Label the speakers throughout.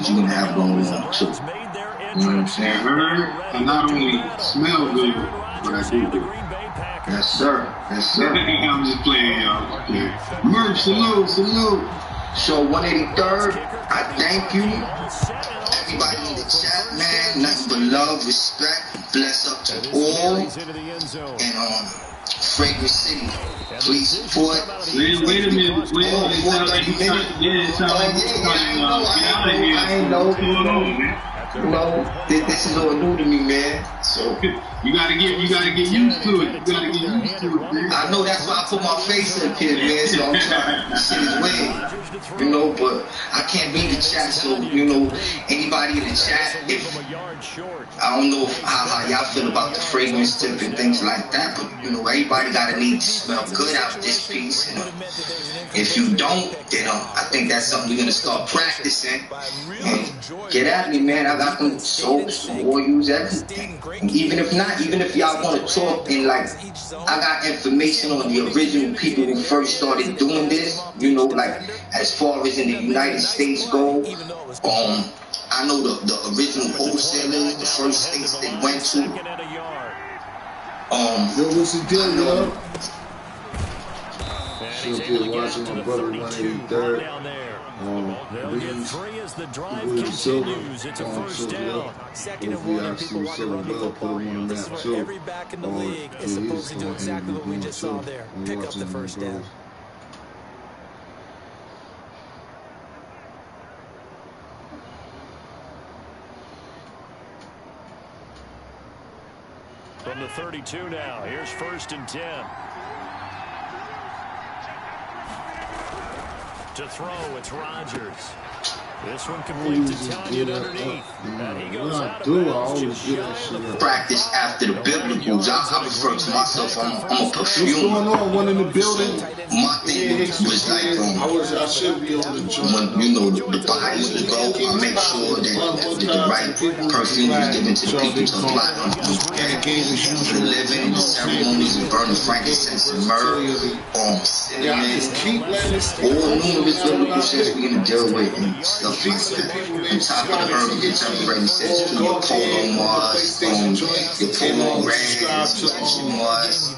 Speaker 1: things you're gonna have going on too. You know what I'm saying?
Speaker 2: I not only smell good, but I do good.
Speaker 1: Yes, sir. Yes, sir.
Speaker 2: I'm just playing, y'all. Yeah. Merch, salute.
Speaker 1: So 183rd, I thank you. Everybody in the chat, man. Nothing but love, respect, bless up to all. And Fragrant City, please support.
Speaker 2: Wait a minute. It sounds like you
Speaker 1: I know. This is all new to me, man. So
Speaker 2: you gotta get used to it. Man.
Speaker 1: I know, that's why I put my face up here, man. So I'm trying. This shit is weird, you know. But I can't be in the chat, so you know, anybody in the chat, if I don't know how y'all feel about the fragrance tip and things like that, but you know, everybody gotta need to smell good out of this piece. You know? If you don't, then I think that's something we're gonna start practicing. And get at me, man. I got them soaps, oils, everything. And even if y'all want to talk and like, I got information on the original people who first started doing this. You know, like as far as in the United States go, I know the original wholesalers, the first states they went to.
Speaker 3: Yo, what's the deal, yo? Still here watching my brother 183rd. William Silver, Silver. Hopefully I see him selling well, put him on the map too.
Speaker 4: Every back in the league, it's supposed to do exactly what we just saw there. Pick up the first down.
Speaker 5: From the 32 now, here's 1st and 10. To throw, it's Rodgers. This one complete to Tanya underneath. And he goes out of
Speaker 1: practice after the biblicals. I refer to myself, I'm a perfumer.
Speaker 3: What's going on? One in the building?
Speaker 1: My thing was like,
Speaker 3: I should be on the joint.
Speaker 1: When, you know, the bodies will go, I make sure that the right perfume is given to the people to apply on the living, the ceremonies, and burning frankincense and myrrh, cinnamon, all numerous biblical shit we're going to deal with and stuff like that. On top of the herbs, it's already says to your polo moss, your polo rags, your moss,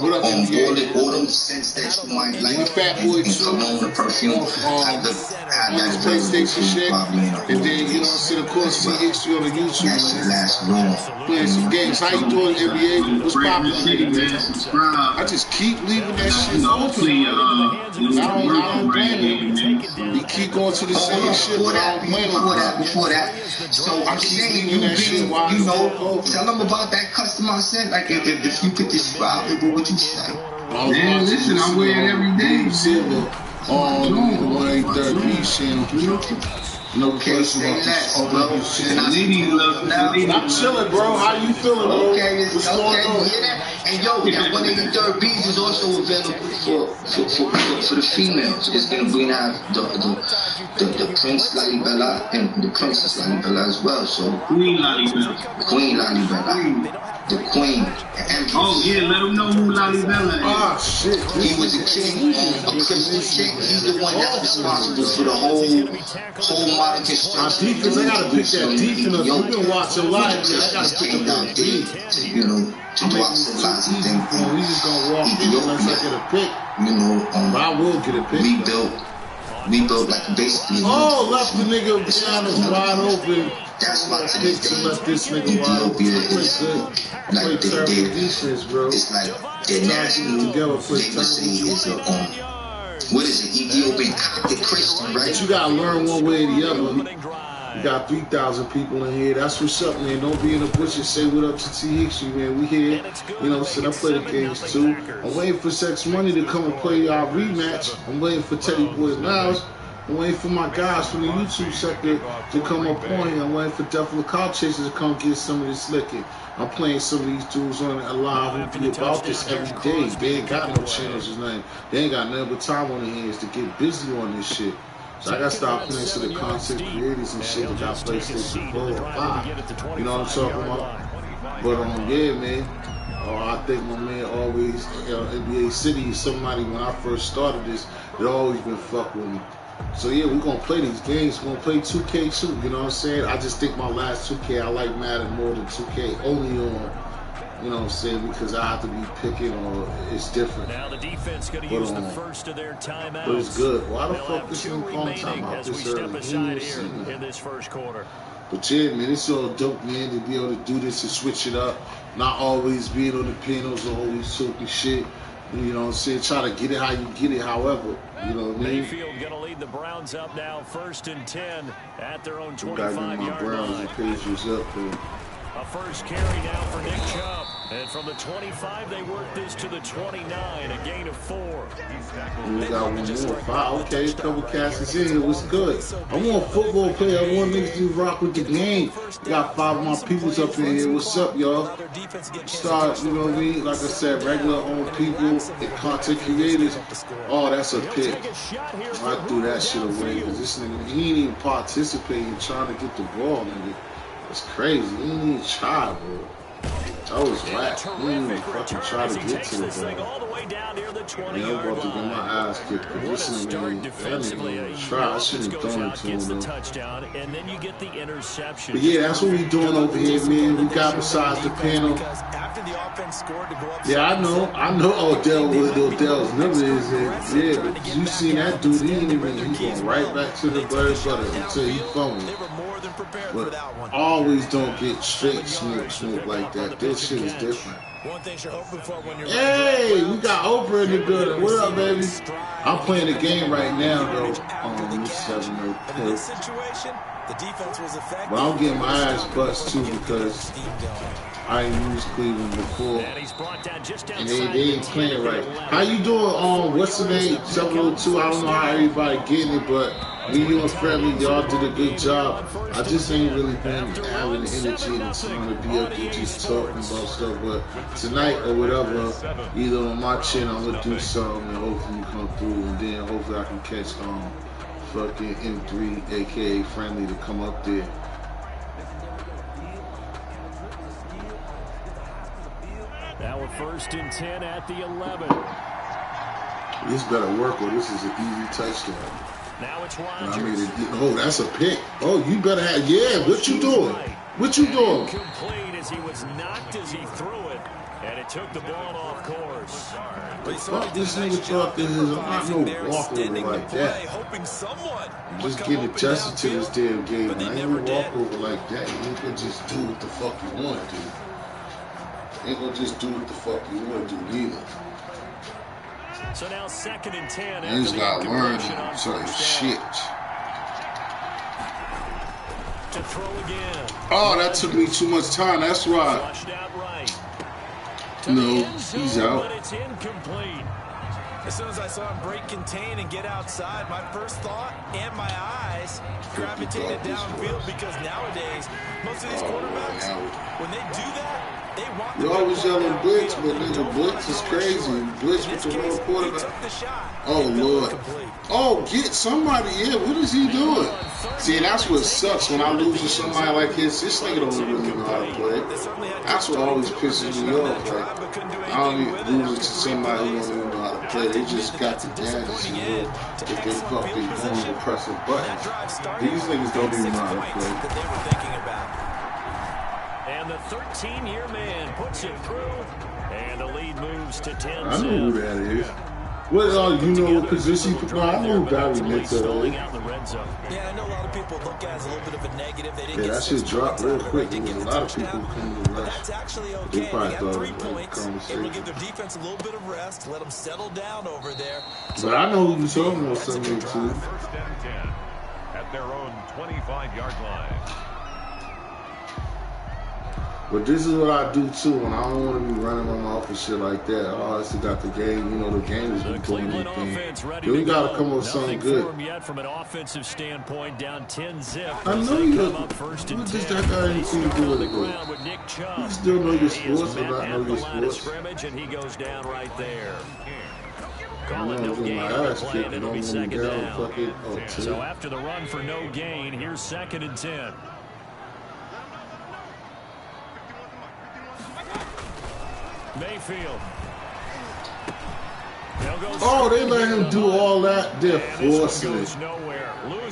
Speaker 1: all them scents that you might like, and cologne, the perfume, have that
Speaker 3: PlayStation shit, and then, you know, sit of course, CX on the YouTube.
Speaker 1: That shit lasts long.
Speaker 3: Playing some games. How you doing, NBA? What's poppin', man?
Speaker 2: Subscribe.
Speaker 3: I just keep leaving that shit open. I don't blame him. He keep going to the same shit, but I don't blame him.
Speaker 1: Before that, so I'm saying, you know, tell them about that customer I said. Like, if you could describe it, what would you say?
Speaker 2: Man, listen, I wear it every day.
Speaker 3: Silver on the 183rd channel. No question about this. I'm chilling, bro. How you feeling, bro? What's going on?
Speaker 1: And yo, that 183rd B's is also available for the females. We're gonna have the Prince Lalibela and the Princess Lalibela as well. So
Speaker 2: Queen Lalibela.
Speaker 1: Queen Lalibela. The Queen.
Speaker 2: Oh yeah, let them know who Lalibela is.
Speaker 3: Ah shit.
Speaker 1: He was a king, a Christian king. He's the one that's responsible for the whole modern construction.
Speaker 3: Defense, I gotta pick that defense. We've been watching live. I gotta pick up that defense.
Speaker 1: You know, to drop some lots of things.
Speaker 3: We just gonna walk in unless I get a pick.
Speaker 1: You know,
Speaker 3: but I will get a pick.
Speaker 1: We built like basically.
Speaker 3: Oh, left the nigga down is wide open.
Speaker 1: That's why today
Speaker 3: left this nigga wide open.
Speaker 1: Like they did.
Speaker 3: Defense, bro.
Speaker 1: It's like their national. They would say is what is it? Ethiopian Coptic Christian, right?
Speaker 3: But you gotta learn one way or the other. You got 3,000 people in here. That's what's up, man. Don't be in the bushes. Say what up to T. Hickey, man. We here. You know, so I play the games too. I'm waiting for Sex Money to come and play our rematch. I'm waiting for Teddy Boys Niles. I'm waiting for my guys from the YouTube sector to come up on here. I'm waiting for Definitely Car Chasers to come get some of this liquor. I'm playing some of these dudes on it live who be about this every day. They ain't got no channels or nothing. They ain't got nothing but time on their hands to get busy on this shit. So I gotta start playing to the content creators and shit that got PlayStation 4 or 5. You know what I'm talking about? But yeah, man. I think my man always, NBA City is somebody when I first started this, it always been fuck with me. So yeah, we're gonna play these games. We're gonna play 2K too. You know what I'm saying? I just think my last 2K, I like Madden more than 2K. Only on, you know what I'm saying, because I have to be picking or it's different.
Speaker 5: Now the defense going to use the first of their timeouts.
Speaker 3: But it's good. Why the fuck this
Speaker 5: two
Speaker 3: nigga calling timeout
Speaker 5: as we
Speaker 3: this
Speaker 5: step
Speaker 3: early?
Speaker 5: aside here in this first quarter.
Speaker 3: But yeah, man, it's all dope, man, to be able to do this and switch it up. Not always being on the panels or always talking shit. You know what I'm saying? Try to get it how you get it, however. You know what I mean?
Speaker 5: Mayfield going to lead the Browns up now, 1st and 10 at their own 25-yard line.
Speaker 3: Gotta get my Browns and Patriots up there.
Speaker 5: A first carry now for Nick Chubb. And from the 25, they work this to the 29, a gain of 4.
Speaker 3: We got one more. 5. Okay, a couple cats in here. What's good? I want a football player. I want niggas to rock with the game. We got 5 of my peoples up in here. What's up, y'all? Start, you know what I mean? Like I said, regular owned people and content creators. Oh, that's a pick. I threw that shit away because this nigga, he ain't even participating trying to get the ball, nigga. It's crazy. He didn't even try, bro. That was whack. He didn't even fucking try to get to the ball. Yeah, I'm about to get my ass kicked. This nigga, that nigga try. I shouldn't have thrown it to him, though. But yeah, that's what we doing over here, man. We got besides the panel. Yeah, I know Odell's number is it. Yeah, but you seen that dude, he ain't even, he going right back to the bird butter until he fumbled. But always don't get straight smoke like that. This shit is different. Hey, we got Oprah in the building. What up, baby? I'm playing the game right now, though. 7-0. But I'm getting my ass bust too because I ain't used Cleveland before, and they ain't playing right. How you doing? What's the name? 702. I don't know how everybody getting it, but me, you, and Friendly, y'all did a good job. I just ain't really been having the energy and time to be up there just talking about stuff. But tonight or whatever, either on my channel, I'm gonna do something and hopefully you come through, and then hopefully I can catch fucking M3, aka Friendly, to come up there.
Speaker 5: Now we're 1st and 10 at the 11.
Speaker 3: This better work, or this is an easy touchdown.
Speaker 5: Now it's Rodgers.
Speaker 3: Oh, that's a pick. Oh, you better have. Yeah, what you doing? What you doing?
Speaker 5: Complete as he was knocked as he threw it, and it took the ball off course.
Speaker 3: Fuck this nigga thought this is not no walkover like that. Just get adjusted to this damn game. I ain't no walkover like that. You ain't gonna just do what the fuck you want to do. Ain't gonna just do what the fuck you want to do either.
Speaker 5: So now 2nd and 10.
Speaker 3: You just gotta learn certain shit.
Speaker 5: To throw again.
Speaker 3: Oh, that took me too much time. That's right. No, he's out.
Speaker 5: But it's incomplete.
Speaker 4: As soon as I saw him break contain and get outside, my first thought and my eyes gravitated downfield because nowadays, most of these quarterbacks, when they do that, they want
Speaker 3: you always yelling blitz, but nigga, blitz is crazy. Blitz with the wrong quarterback. Oh, Lord. Oh, get somebody. Yeah, what is he doing? See, that's what sucks when I lose to somebody like this. This nigga don't really know how to play. That's what always pisses me off. Like, I don't even lose it to somebody who don't even know how to play. They just got the gadgets, you know, if they fuck, they going to press a button. These niggas don't even know how to play.
Speaker 5: And the 13-year man puts it through, and the lead moves to 10.
Speaker 3: I know who that is. What, you know what position? No, I know who Barry Nix is.
Speaker 4: Yeah, I know a lot of people look at it as a little bit of a negative. They didn't
Speaker 3: yeah, that shit dropped real quick. There was a lot of people coming to rush.
Speaker 4: That's actually okay.
Speaker 3: They probably thought
Speaker 4: 3
Speaker 3: it was like
Speaker 4: points.
Speaker 3: a
Speaker 4: Able to give
Speaker 3: conversation.
Speaker 4: their defense a little bit of rest, let them settle down over there.
Speaker 3: But I know who you're talking about something too.
Speaker 6: 1st and 10 at their own 25-yard line.
Speaker 3: But this is what I do too, and I don't want to be running my mouth and shit like that. Oh, I still got the game. You know, the game is doing anything. Then we got to come up with something good.
Speaker 5: Yet from an offensive standpoint, down 10-0.
Speaker 3: I know you know. What does that got anything to do with it, though? You still know your sports or not know your sports?
Speaker 5: And he goes down right there.
Speaker 3: I'm going to do my ass kick and I'm going to be down fucking
Speaker 5: So after the run for no gain, here's 2nd and 10. Mayfield.
Speaker 3: Oh, they let him do all that. They're forcing it.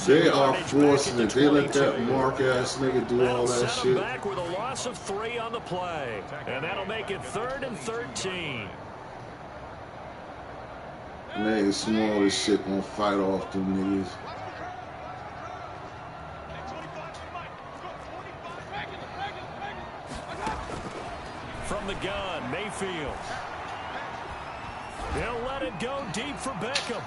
Speaker 3: They are forcing it. They let that mark-ass nigga do all that shit.
Speaker 5: Back with a loss of 3 on the play. And that'll make it 3rd and 13.
Speaker 3: Man, small as shit gonna fight off them niggas.
Speaker 5: From the gun, Mayfield. They'll let it go deep for Beckham.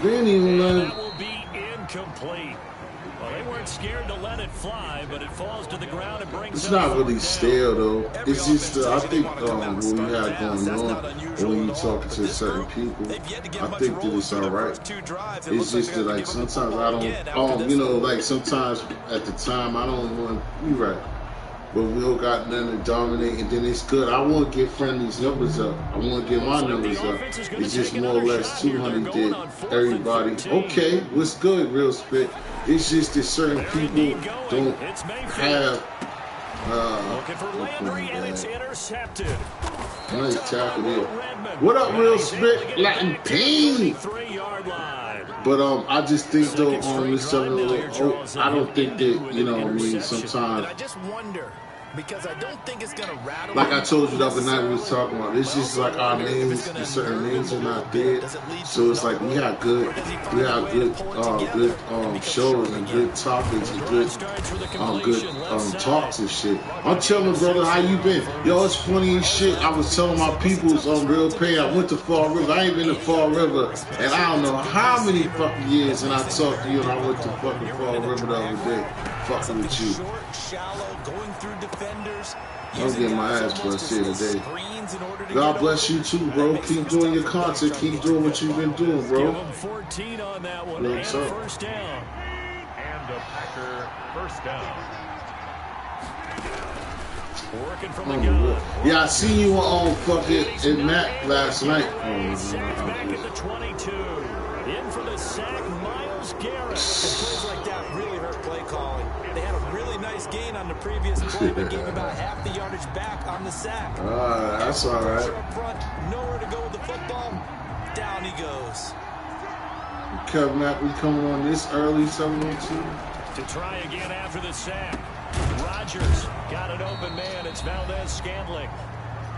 Speaker 3: They didn't even let
Speaker 5: That will be incomplete. Well, they weren't scared to let it fly, but it falls to the ground and brings.
Speaker 3: It's not really stale though. It's just I think what we had going on when you talking to certain people, I think that it's all right. It's just that like sometimes I don't, you know, like sometimes at the time I don't want. You right. But we don't got nothing to dominate, and then it's good. I want to get friendly's numbers up. I want to get my numbers up. It's just more or less 200 did everybody. Okay, what's good, real spit? It's just that certain people don't have.
Speaker 5: Looking for Landry, and it's intercepted.
Speaker 3: Nice tackle there. What up, real spit? Latin pain. But I just think though this I don't think that, you know what I mean, sometimes
Speaker 4: I just wonder, because I don't think it's gonna rattle.
Speaker 3: like I told you the other night we was talking about, it's just like our names and certain names are not dead. So it's like we have good shows and good topics and good talks and shit. I'm telling brother, how you been? Yo, it's funny as shit. I was telling my peoples on Real Pay, I went to Fall River. I ain't been to Fall River and I don't know how many fucking years, and I talked to you and I went to fucking Fall River the other day. Fucking with you. I'm getting my ass busted here today. God bless you too, bro. Keep doing your content. Keep doing what you've been doing, bro.
Speaker 5: 14 on that one. And first down.
Speaker 6: And a Packer first down.
Speaker 5: Working from the gun.
Speaker 3: Yeah, I seen you on fucking in Mac last night.
Speaker 5: Back at the 22. In for the sack, Myles Garrett.
Speaker 4: Plays like that really hurt play calling. They had a really nice gain on the previous play, but gave about half the yardage back on the sack.
Speaker 3: That's all right.
Speaker 4: Up front, nowhere to go with the football. Down he goes.
Speaker 3: Kevin Mack, we coming on this early, 7:02.
Speaker 5: To try again after the sack. Rodgers got an open man. It's Valdez-Scantling.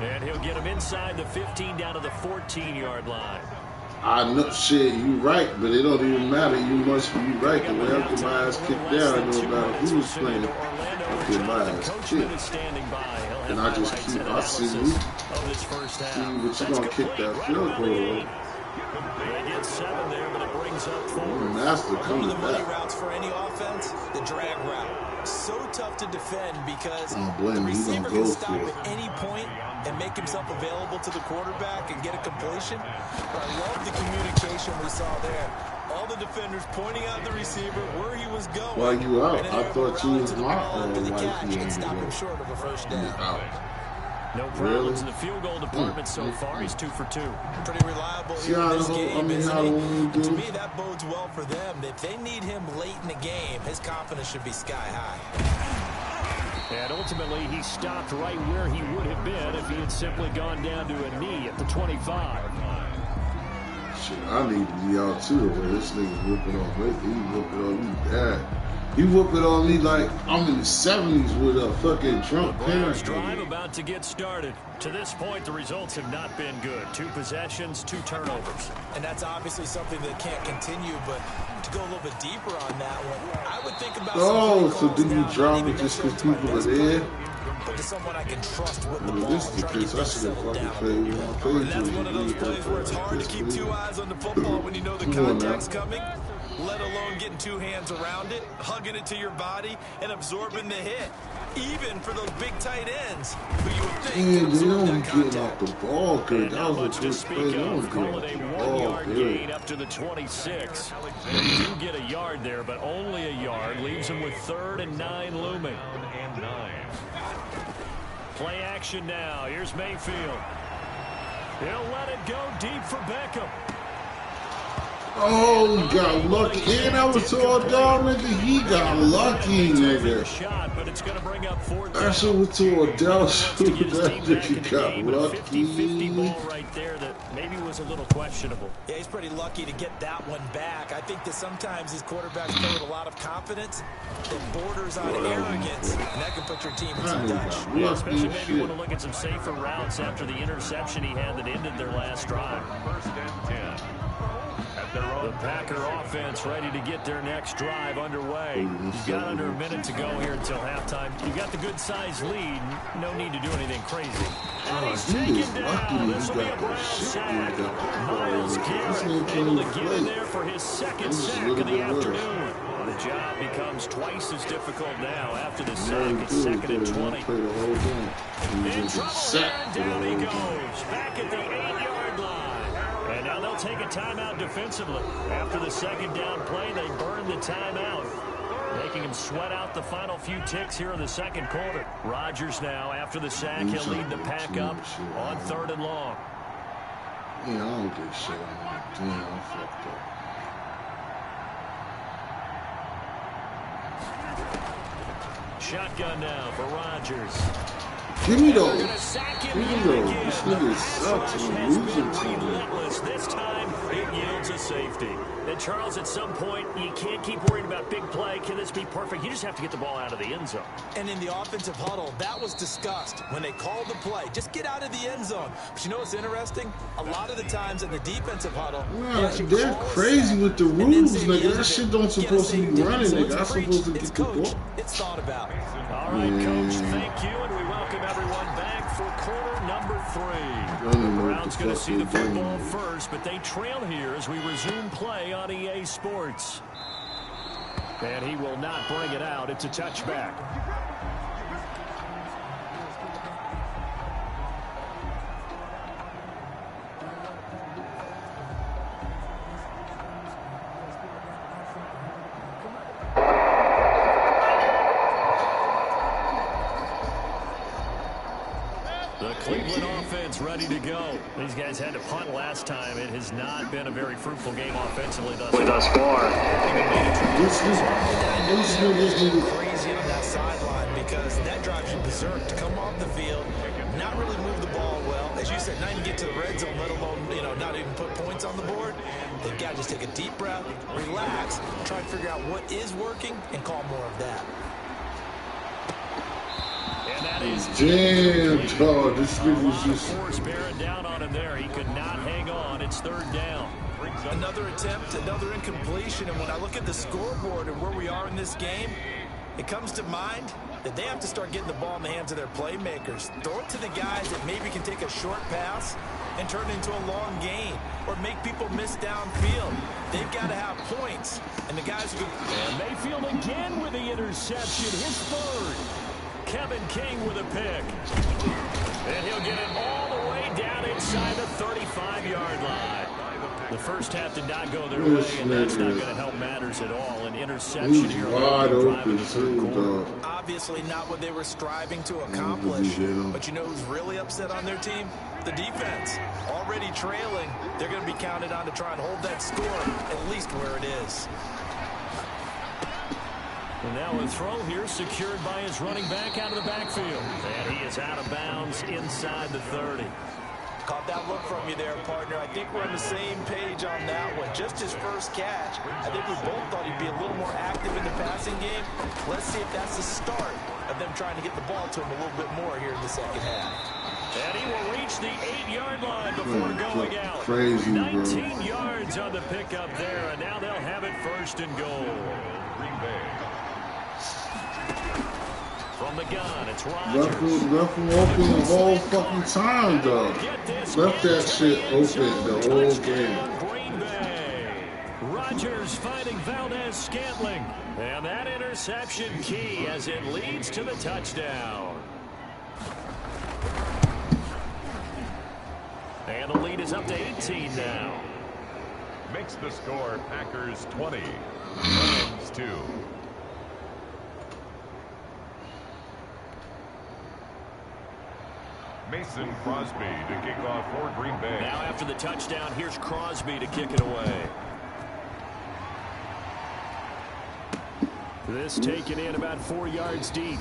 Speaker 5: And he'll get him inside the 15 down to the 14-yard line.
Speaker 3: I know, shit, you right, but it don't even matter. You must be right. The way I get my ass kicked down, it don't matter who was playing. I get my ass kicked. And I just keep, I see you. See, but you gonna kick that field goal.
Speaker 5: They get 7 there, but it brings up 4.
Speaker 3: Master coming
Speaker 4: One of the money
Speaker 3: back.
Speaker 4: routes for any offense, the drag route. So tough to defend because
Speaker 3: I don't blame
Speaker 4: the
Speaker 3: him. He
Speaker 4: receiver
Speaker 3: gonna go
Speaker 4: can stop
Speaker 3: for it.
Speaker 4: at any point and make himself available to the quarterback and get a completion. But I love the communication we saw there. All the defenders pointing out the receiver where he was going.
Speaker 3: While you out,
Speaker 4: And then
Speaker 3: I thought you was my
Speaker 4: after the
Speaker 3: wife.
Speaker 4: catch
Speaker 3: You
Speaker 4: and stop him
Speaker 3: was
Speaker 4: short of a first down.
Speaker 3: out.
Speaker 5: No problems in the field goal department so far. He's 2 for 2.
Speaker 4: Pretty reliable
Speaker 3: See
Speaker 4: here
Speaker 3: how
Speaker 4: in
Speaker 3: the
Speaker 4: this
Speaker 3: whole,
Speaker 4: game,
Speaker 3: how
Speaker 4: isn't
Speaker 3: the
Speaker 4: he?
Speaker 3: one
Speaker 4: To
Speaker 3: do?
Speaker 4: me, that bodes well for them. If they need him late in the game, his confidence should be sky high.
Speaker 5: And ultimately, he stopped right where he would have been if he had simply gone down to a knee at the 25.
Speaker 3: Shit, I need to be out too. But this nigga whooping on me. He whooping on me bad. He whooping on me like I'm in the 70s with a fucking drunk parent.
Speaker 5: Drive about to get started. To this point, the results have not been good. 2 possessions, 2 turnovers.
Speaker 4: And that's obviously something that can't continue, but to go a little bit deeper on that one, I would think about
Speaker 3: so do you drop it just because people are there?
Speaker 4: But to someone I can trust with the
Speaker 3: Well,
Speaker 4: ball,
Speaker 3: this is the
Speaker 4: trying to
Speaker 3: case.
Speaker 4: get
Speaker 3: I
Speaker 4: them
Speaker 3: should have
Speaker 4: settled
Speaker 3: fucking
Speaker 4: down.
Speaker 3: played with my page.
Speaker 4: And that's one of those plays where it's hard to keep 2 eyes on the football when you know the contact's coming, let alone getting 2 hands around it, hugging it to your body, and absorbing the hit. Even for those big tight ends who you would think
Speaker 3: Man,
Speaker 4: could
Speaker 3: they
Speaker 4: absorb
Speaker 3: don't
Speaker 4: that
Speaker 3: get off
Speaker 4: contact.
Speaker 3: the ball good. That was a
Speaker 5: To
Speaker 3: good
Speaker 5: speak
Speaker 3: play. They
Speaker 5: of,
Speaker 3: don't
Speaker 5: call
Speaker 3: get
Speaker 5: it
Speaker 3: off
Speaker 5: a
Speaker 3: the ball
Speaker 5: 1-yard
Speaker 3: good.
Speaker 5: gain up to the 26. They do get a yard there, but only a yard. Leaves them with 3rd and 9 looming.
Speaker 6: And 9.
Speaker 5: Play action now. Here's Mayfield. He'll let it go deep for Beckham.
Speaker 3: Oh, he got lucky. And I was told, dog, nigga, he got lucky, nigga. That shit was to Odell. That nigga got lucky.
Speaker 5: 50-50 ball right there that maybe was a little questionable.
Speaker 4: Yeah, he's pretty lucky to get that one back. I think that sometimes these quarterbacks play with a lot of confidence that borders on arrogance, and that can put your team in some touch.
Speaker 5: Yeah, especially maybe want to look at some safer routes after the interception he had that ended their last drive.
Speaker 6: First and 10.
Speaker 5: The Packer offense ready to get their next drive underway. You've got under a minute to go here until halftime. You've got the good-sized lead. No need to do anything crazy. And he's taken down. This will be a Brown sack. Myles Garrett able to get in there for his second sack of the afternoon. The job becomes twice as difficult now after the sack. It's 2nd and 20. In trouble, and down he goes. Back at the 8-yard line. And now they'll take a timeout defensively. After the second down play, they burn the timeout, making him sweat out the final few ticks here in the second quarter. Rodgers now, after the sack, he'll lead the pack up on 3rd and long.
Speaker 3: Yeah, I don't get shit. Damn, I'm fucked up.
Speaker 5: Shotgun now for Rodgers.
Speaker 3: Give me those. Give me those. This nigga sucks. I'm losing to him.
Speaker 5: Relentless. This time, it yields a safety. And Charles, at some point, you can't keep worrying about big play. Can this be perfect? You just have to get the ball out of the end zone.
Speaker 4: And in the offensive huddle, that was discussed when they called the play. Just get out of the end zone. But you know what's interesting? A lot of the times in the defensive huddle,
Speaker 3: they're crazy with the rules, nigga. That shit don't supposed to be running, nigga. I'm supposed to get the ball.
Speaker 4: It's thought about.
Speaker 5: All right, Coach, thank you, and we welcome everyone back for quarter number 3. The Browns going to see the football first, but they trail here as we resume play on EA Sports. And he will not bring it out. It's a touchback. Cleveland offense ready to go. These guys had to punt last time. It has not been a very fruitful game offensively thus far.
Speaker 3: This is
Speaker 4: crazy on that sideline because that drives you berserk to come off the field, not really move the ball well. As you said, not even get to the red zone, let alone, not even put points on the board. They've got to just take a deep breath, relax, try to figure out what is working, and call more of that.
Speaker 3: Damn, dog, this nigga's just
Speaker 5: force bearing down on him there. He could not hang on. It's 3rd down.
Speaker 4: Another attempt, another incompletion, and when I look at the scoreboard and where we are in this game, it comes to mind that they have to start getting the ball in the hands of their playmakers. Throw it to the guys that maybe can take a short pass and turn it into a long gain or make people miss downfield. They've got to have points, and the guys who
Speaker 5: and Mayfield again with the interception, his 3rd. Kevin King with a pick. And he'll get it all the way down inside the 35-yard line. The first half did not go their way, and that's not going to help matters at all. An interception here.
Speaker 3: Wide open, too, dog.
Speaker 4: Obviously not what they were striving to accomplish. But you know who's really upset on their team? The defense. Already trailing. They're going to be counted on to try and hold that score at least where it is.
Speaker 5: And now a throw here secured by his running back out of the backfield. And he is out of bounds inside the 30.
Speaker 4: Caught that look from you there, partner. I think we're on the same page on that one. Just his first catch. I think we both thought he'd be a little more active in the passing game. Let's see if that's the start of them trying to get the ball to him a little bit more here in the second half.
Speaker 5: And he will reach the 8-yard line before going out.
Speaker 3: Crazy,
Speaker 5: 19 yards on the pickup there, and now they'll have it 1st and goal.
Speaker 6: Green Bay.
Speaker 5: From the gun, it's Rodgers.
Speaker 3: Left him open the whole fucking time, though. Left that shit open the whole game.
Speaker 5: Green Bay. Rodgers finding Valdez-Scantling. And that interception key as it leads to the touchdown. And the lead is up to 18 now.
Speaker 6: Makes the score Packers 20, Rams 2. Mason Crosby to kick off for Green Bay.
Speaker 5: Now after the touchdown, here's Crosby to kick it away. This taken in about 4 yards deep.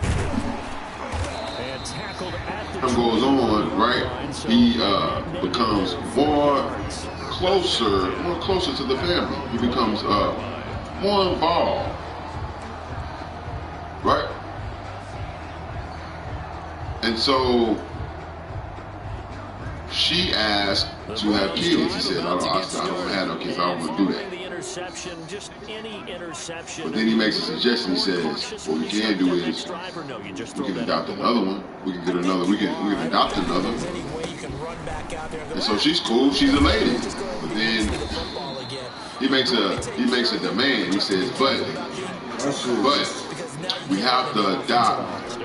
Speaker 5: And tackled at the
Speaker 7: time goes on, right? He becomes more closer to the family. He becomes more involved, right? And so she asked to have kids. He said, I don't have no kids. I don't want to do that. But then he makes a suggestion. He says, what we can do is we can adopt another one. We can get another. We can adopt another. And so she's cool. She's elated. But then he makes a demand. He says, but we have to adopt,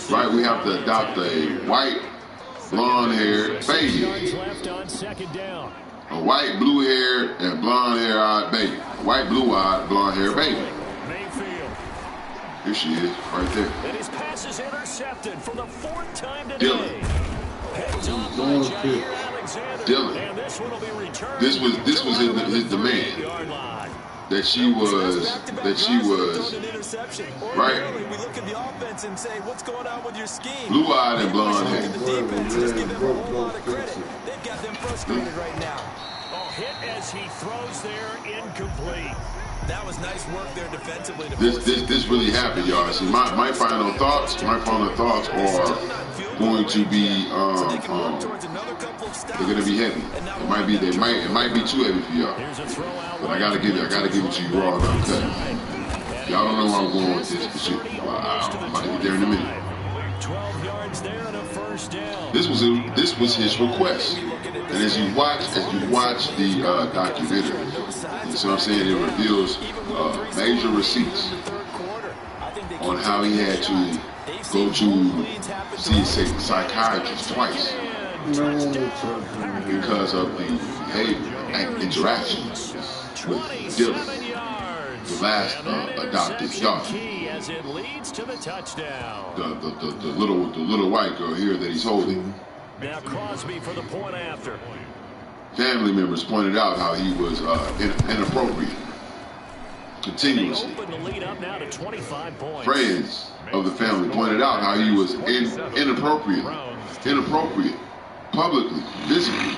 Speaker 7: right? We have to adopt a white, blonde-haired baby. A white, blue-haired, and blonde-haired baby. A white, blue-eyed, blonde-haired baby. Here she is, right there.
Speaker 5: And his pass is intercepted for the 4th time today.
Speaker 7: Dylan. This was his demand. That she was right.
Speaker 4: We look at the offense and say, what's going on with your scheme?
Speaker 7: Blue-eyed and blonde hair.
Speaker 4: The defense, just give them a whole lot of credit. They've got them frustrated right now.
Speaker 5: Hit as he throws there, incomplete.
Speaker 4: That was nice work there defensively.
Speaker 7: This really happened, y'all. See, my final thoughts are going to be they're gonna be heavy. It might be too heavy for y'all. But I gotta give it to you raw and uncut. Y'all don't know where I'm going with this, but I'm about to get there in a minute.
Speaker 5: 12 yards there and a first down.
Speaker 7: This was his request. And as you watch the documentary, you see what I'm saying? It reveals major receipts on how he had to go to see a psychiatrist twice because of the behavior and interaction with Dylan, the last adopted daughter. The little white girl here that he's holding.
Speaker 5: Now Crosby for the point after.
Speaker 7: Family members pointed out how he was inappropriate continuously. Friends of the family pointed out how he was inappropriate, publicly, visibly.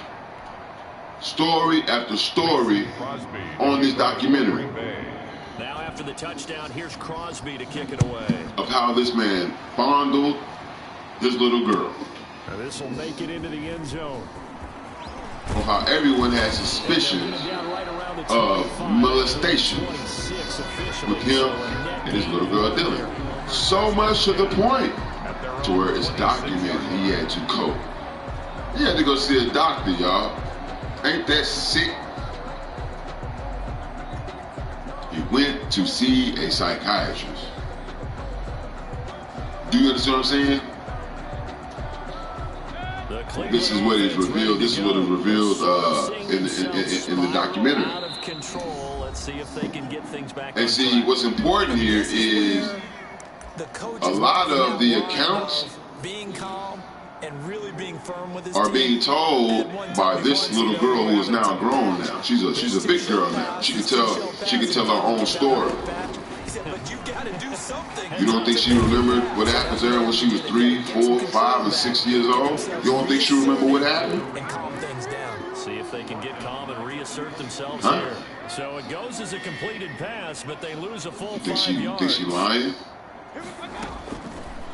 Speaker 7: Story after story on this documentary.
Speaker 5: Now after the touchdown, here's Crosby to kick it away.
Speaker 7: Of how this man fondled his little girl.
Speaker 5: Now this will make it into the end zone.
Speaker 7: Of how everyone has suspicions of molestation with him and his little girl Dylan. So much to the point to where it's documented he had to cope. He had to go see a doctor, y'all. Ain't that sick? He went to see a psychiatrist. Do you understand what I'm saying? This is what is revealed. This is what is revealed in the documentary. And see, what's important here is a lot of the accounts are being told by this little girl who is now grown now. She's a big girl now. She can tell her own story. You don't think she remembered what happened to her when she was 3, 4, 5, and 6 years old? You don't think she remembered what happened?
Speaker 5: See if they can get calm and reassert themselves here. So it goes as a completed pass, but they lose a full 5 yards.
Speaker 7: You think she lying?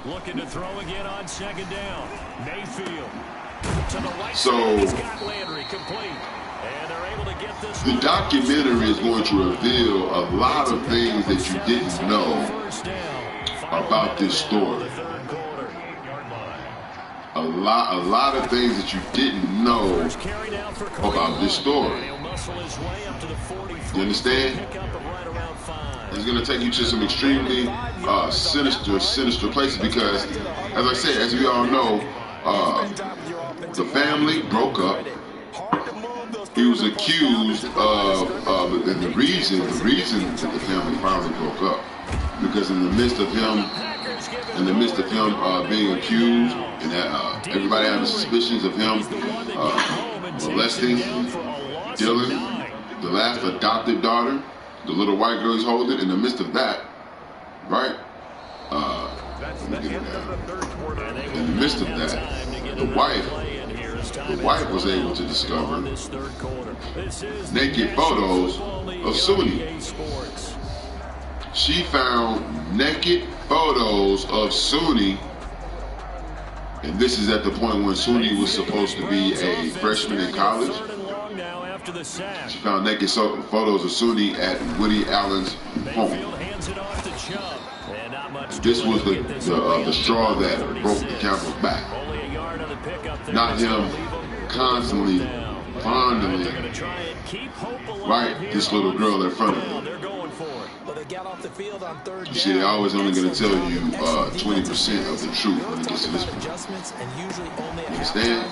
Speaker 5: Looking to throw again on 2nd down. Mayfield to the right
Speaker 7: so
Speaker 5: side. He's got Landry complete. And they're able to get this.
Speaker 7: The documentary is going to reveal a lot of things that you didn't know about this story. A lot of things that you didn't know about this story. You understand? It's going to take you to some extremely sinister places because, as I said, as we all know, the family broke up. He was accused of, and the reason that the family finally broke up, because in the midst of him being accused, and everybody having suspicions of him molesting Dylan, the last adopted daughter, the little white girl he's holding. In the midst of that, right? Let me get it down. In the midst of that, the wife was able to discover naked photos of Suni. She found naked photos of Suni, and this is at the point when Suni was supposed to be a freshman in college. She found naked photos of Suni at Woody Allen's home. This was the straw that broke the camel's back. Not him constantly fondling, right, this little girl in front of him. You see, they're always only going to tell you 20% of the truth when it gets to this point. You understand?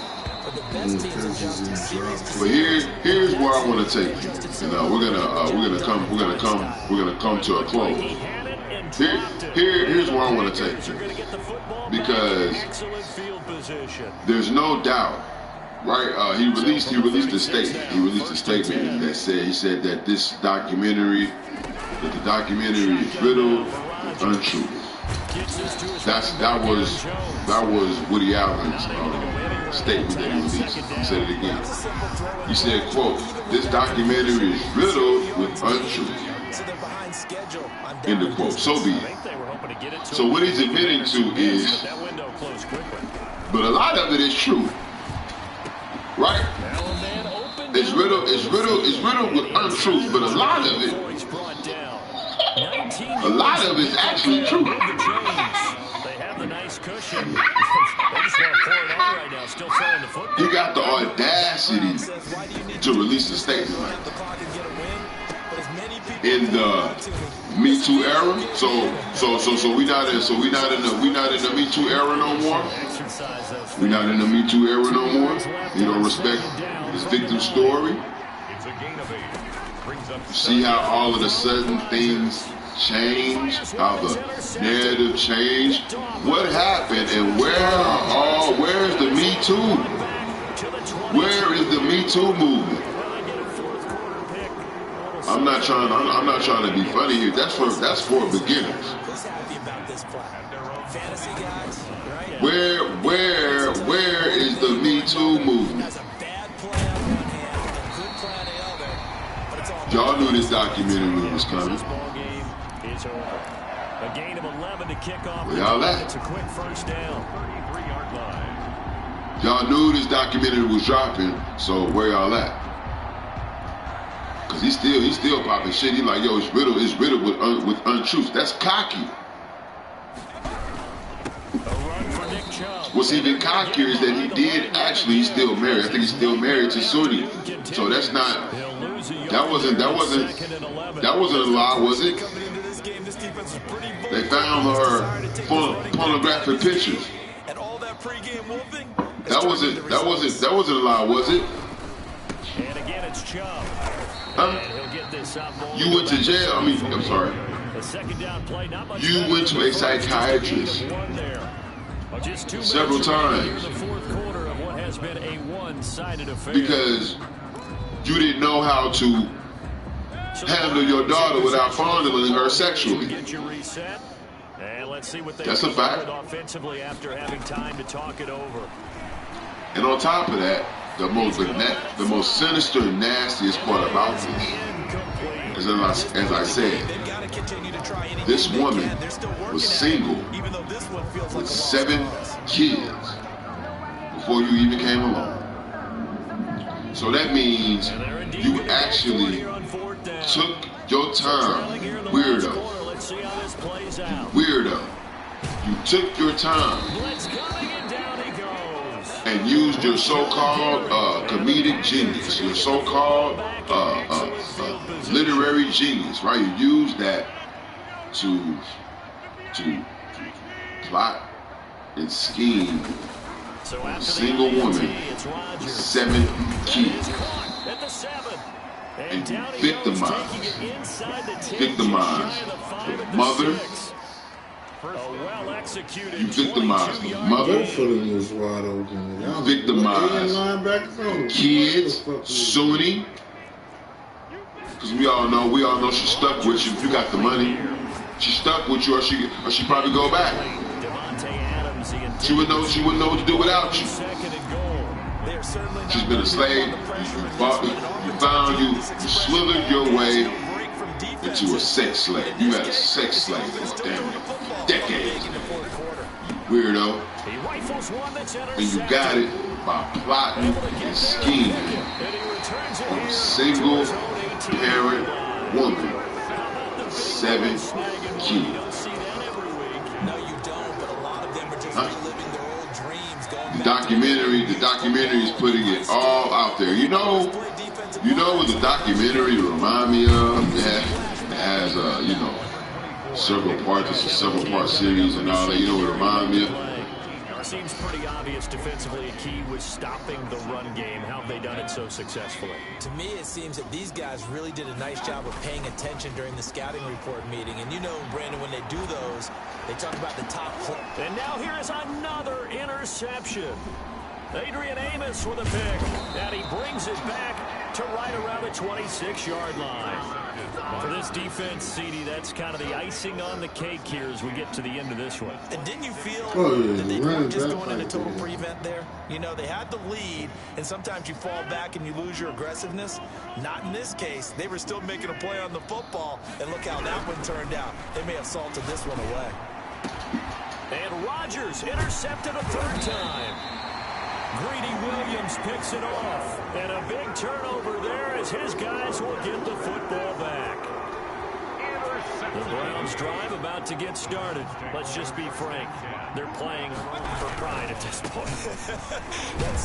Speaker 7: But here's where I want to take you. You know, we're gonna come to a close. Here's where I want to take you, because there's no doubt, right? He released a statement. He released a statement that said that the documentary is riddled with untruth. That was Woody Allen's statement that he released. He said it again. He said, quote, "This documentary is riddled with untruth." End of quote. So be it. So what he's admitting to is, but a lot of it is true, right? It's riddled with untruth, but a lot of it is actually true. He got the audacity to release a statement like that. In the Me Too era, so we not in the Me Too era no more. We not in the Me Too era no more. You don't respect this victim story. See how all of a sudden things change, how the narrative changed. What happened, and where's the Me Too? Where is the Me Too movement? I'm not trying to be funny here. That's for beginners. Where is the Me Too movement? Y'all knew this documentary was coming. Where y'all at? Y'all knew this documentary was dropping, so where y'all at? Cause he's still popping shit. He like, yo, it's riddled with untruths. That's cocky. What's even cockier is that he's still married. I think he's still married to Suni. So that wasn't a lie, was it? They found her pornographic pictures. That wasn't a lie, was it?
Speaker 5: And again, it's Chubb.
Speaker 7: You went to jail. I'm sorry. You went to a psychiatrist several times because you didn't know how to handle your daughter without fondling her sexually. That's a fact. And on top of that, the most sinister and nastiest part about this is, as I said, this woman was single with 7 kids before you even came along. So that means you actually took your time, weirdo. You took your time and used your so-called comedic genius, your so-called literary genius, right? You used that to plot and scheme on a single woman with 7 kids. And you victimized the mother. You victimized the mother.
Speaker 3: Both of them was wide open.
Speaker 7: You victimized the kids, Suni. Because we all know she's stuck with you. You got the money. She's stuck with you, or she probably go back. She wouldn't know what to do without you. She's been a slave. You slithered your way into a sex slave. You had a sex slave for damn decades. You weirdo. And you got it by plotting and scheming on a single parent woman, 7 kids. The documentary is putting it all out there. You know what the documentary remind me of? It has several parts. It's a several part series and all that. You know what it remind me of?
Speaker 5: It seems pretty obvious defensively a key was stopping the run game. How have they done it so successfully?
Speaker 4: To me, it seems that these guys really did a nice job of paying attention during the scouting report meeting. And you know, Brandon, when they do those, they talk about the top play.
Speaker 5: And now here is another interception. Adrian Amos with a pick, and he brings it back to right around the 26-yard line. For this defense, CD, that's kind of the icing on the cake here as we get to the end of this one.
Speaker 4: And didn't you feel that they weren't just going into total prevent there? You know, they had the lead, and sometimes you fall back and you lose your aggressiveness. Not in this case. They were still making a play on the football, and look how that one turned out. They may have salted this one away.
Speaker 5: And Rodgers intercepted a third time. Greedy Williams picks it off. And a big turnover there as his guys will get the football back. The Browns drive about to get started. Let's just be frank. They're playing for pride at this point.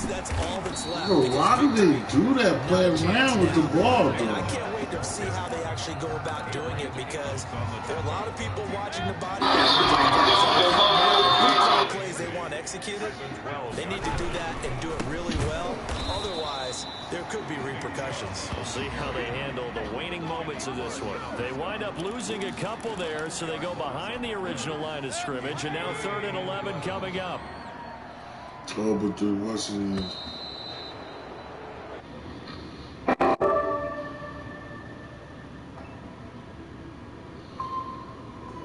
Speaker 4: that's all that's left.
Speaker 3: Yo, why do they do that? Play around with the ball,
Speaker 4: and I can't wait to see how they actually go about doing it, because there are a lot of people watching the body. Plays they want executed. They need to do that and do it really well. Otherwise, there could be repercussions.
Speaker 5: We'll see how they handle the waning moments of this one. They wind up losing a couple there, so they go behind the original line of scrimmage, and now 3rd and 11 coming up.
Speaker 3: Oh, but there wasn't.